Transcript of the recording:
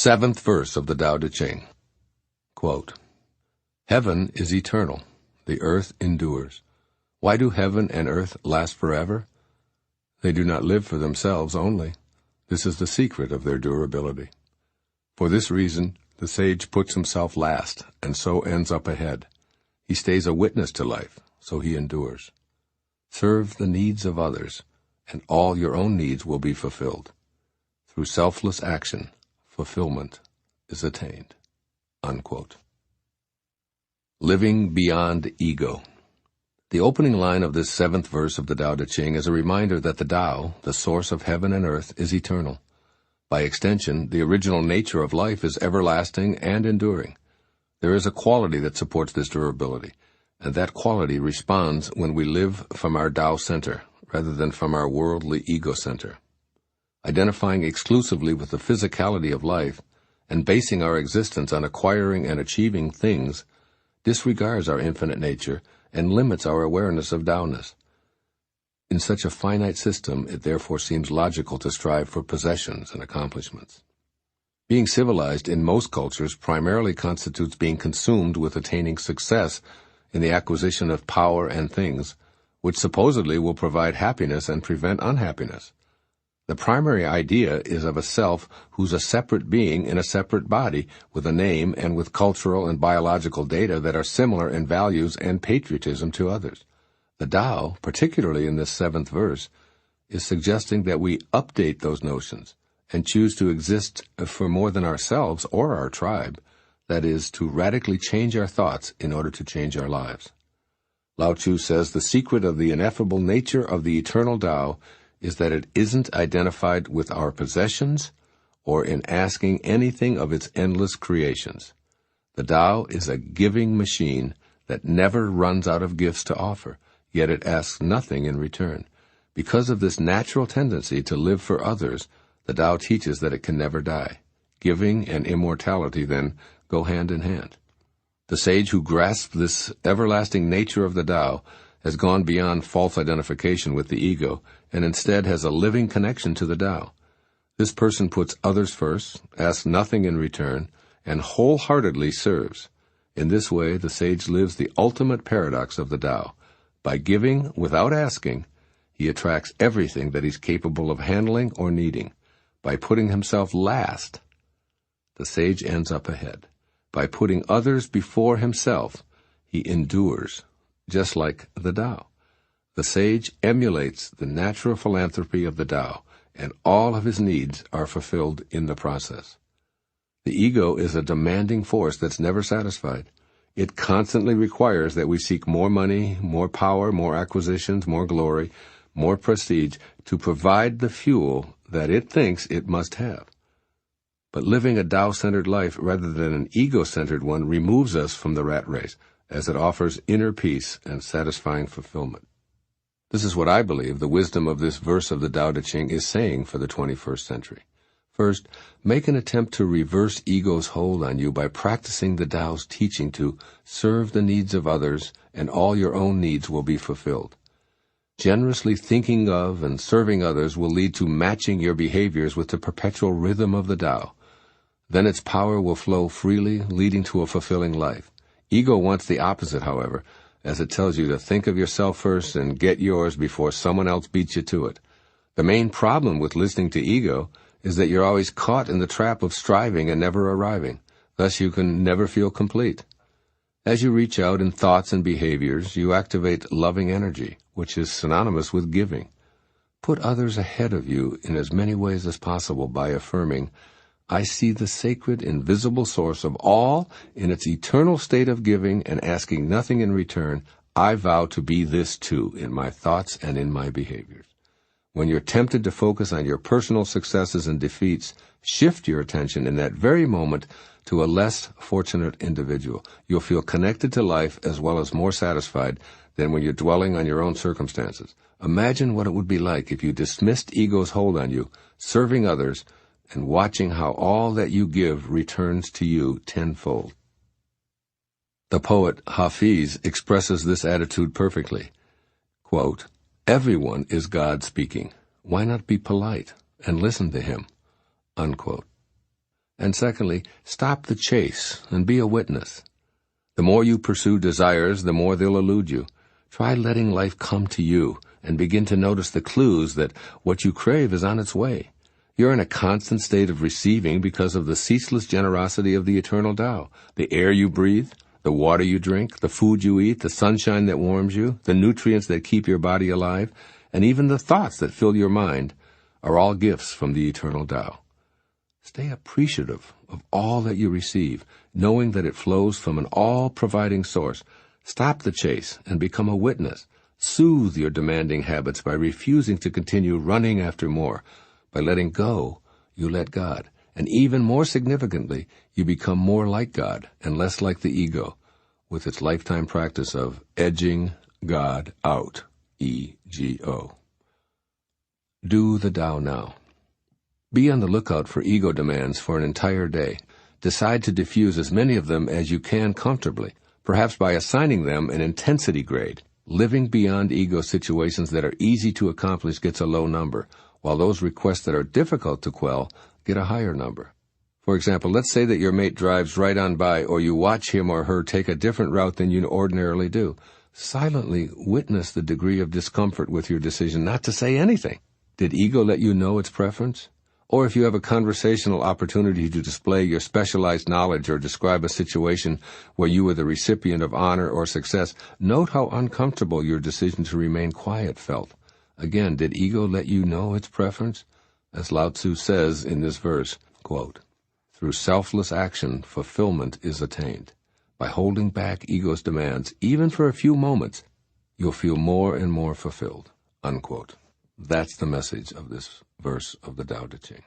Seventh verse of the Tao Te Ching. Quote, Heaven is eternal, the earth endures. Why do heaven and earth last forever? They do not live for themselves only. This is the secret of their durability. For this reason, the sage puts himself last, and so ends up ahead. He stays a witness to life, so he endures. Serve the needs of others, and all your own needs will be fulfilled. Through selfless action, fulfillment is attained. Unquote. Living beyond ego. The opening line of this seventh verse of the Tao Te Ching is a reminder that the Tao, the source of heaven and earth, is eternal. By extension, the original nature of life is everlasting and enduring. There is a quality that supports this durability, and that quality responds when we live from our Tao center rather than from our worldly ego center. Identifying exclusively with the physicality of life and basing our existence on acquiring and achieving things disregards our infinite nature and limits our awareness of Taoness. In such a finite system, it therefore seems logical to strive for possessions and accomplishments. Being civilized in most cultures primarily constitutes being consumed with attaining success in the acquisition of power and things, which supposedly will provide happiness and prevent unhappiness. The primary idea is of a self who's a separate being in a separate body, with a name and with cultural and biological data that are similar in values and patriotism to others. The Tao, particularly in this seventh verse, is suggesting that we update those notions and choose to exist for more than ourselves or our tribe, that is, to radically change our thoughts in order to change our lives. Lao Tzu says the secret of the ineffable nature of the eternal Tao is that it isn't identified with our possessions or in asking anything of its endless creations. The Tao is a giving machine that never runs out of gifts to offer, yet it asks nothing in return. Because of this natural tendency to live for others, the Tao teaches that it can never die. Giving and immortality, then, go hand in hand. The sage who grasps this everlasting nature of the Tao has gone beyond false identification with the ego and instead has a living connection to the Tao. This person puts others first, asks nothing in return, and wholeheartedly serves. In this way, the sage lives the ultimate paradox of the Tao. By giving without asking, he attracts everything that he's capable of handling or needing. By putting himself last, the sage ends up ahead. By putting others before himself, he endures, just like the Tao. The sage emulates the natural philanthropy of the Tao, and all of his needs are fulfilled in the process. The ego is a demanding force that's never satisfied. It constantly requires that we seek more money, more power, more acquisitions, more glory, more prestige to provide the fuel that it thinks it must have. But living a Tao-centered life rather than an ego-centered one removes us from the rat race, as it offers inner peace and satisfying fulfillment. This is what I believe the wisdom of this verse of the Tao Te Ching is saying for the 21st century. First, make an attempt to reverse ego's hold on you by practicing the Tao's teaching to serve the needs of others, and all your own needs will be fulfilled. Generously thinking of and serving others will lead to matching your behaviors with the perpetual rhythm of the Tao. Then its power will flow freely, leading to a fulfilling life. Ego wants the opposite, however, as it tells you to think of yourself first and get yours before someone else beats you to it. The main problem with listening to ego is that you're always caught in the trap of striving and never arriving. Thus you can never feel complete. As you reach out in thoughts and behaviors, you activate loving energy, which is synonymous with giving. Put others ahead of you in as many ways as possible by affirming, I see the sacred, invisible source of all in its eternal state of giving and asking nothing in return. I vow to be this too in my thoughts and in my behaviors. When you're tempted to focus on your personal successes and defeats, shift your attention in that very moment to a less fortunate individual. You'll feel connected to life as well as more satisfied than when you're dwelling on your own circumstances. Imagine what it would be like if you dismissed ego's hold on you, serving others, and watching how all that you give returns to you tenfold. The poet Hafiz expresses this attitude perfectly. Quote, everyone is God speaking. Why not be polite and listen to him? Unquote. And secondly, stop the chase and be a witness. The more you pursue desires, the more they'll elude you. Try letting life come to you and begin to notice the clues that what you crave is on its way. You're in a constant state of receiving because of the ceaseless generosity of the eternal Tao. The air you breathe, the water you drink, the food you eat, the sunshine that warms you, the nutrients that keep your body alive, and even the thoughts that fill your mind are all gifts from the eternal Tao. Stay appreciative of all that you receive, knowing that it flows from an all-providing source. Stop the chase and become a witness. Soothe your demanding habits by refusing to continue running after more. By letting go, you let God. And even more significantly, you become more like God and less like the ego, with its lifetime practice of edging God out, E-G-O. Do the Tao now. Be on the lookout for ego demands for an entire day. Decide to diffuse as many of them as you can comfortably, perhaps by assigning them an intensity grade. Living beyond ego situations that are easy to accomplish gets a low number, while those requests that are difficult to quell get a higher number. For example, let's say that your mate drives right on by, or you watch him or her take a different route than you ordinarily do. Silently witness the degree of discomfort with your decision not to say anything. Did ego let you know its preference? Or if you have a conversational opportunity to display your specialized knowledge or describe a situation where you were the recipient of honor or success, note how uncomfortable your decision to remain quiet felt. Again, did ego let you know its preference? As Lao Tzu says in this verse, quote, "Through selfless action, fulfillment is attained. By holding back ego's demands, even for a few moments, you'll feel more and more fulfilled." Unquote. That's the message of this verse of the Tao Te Ching.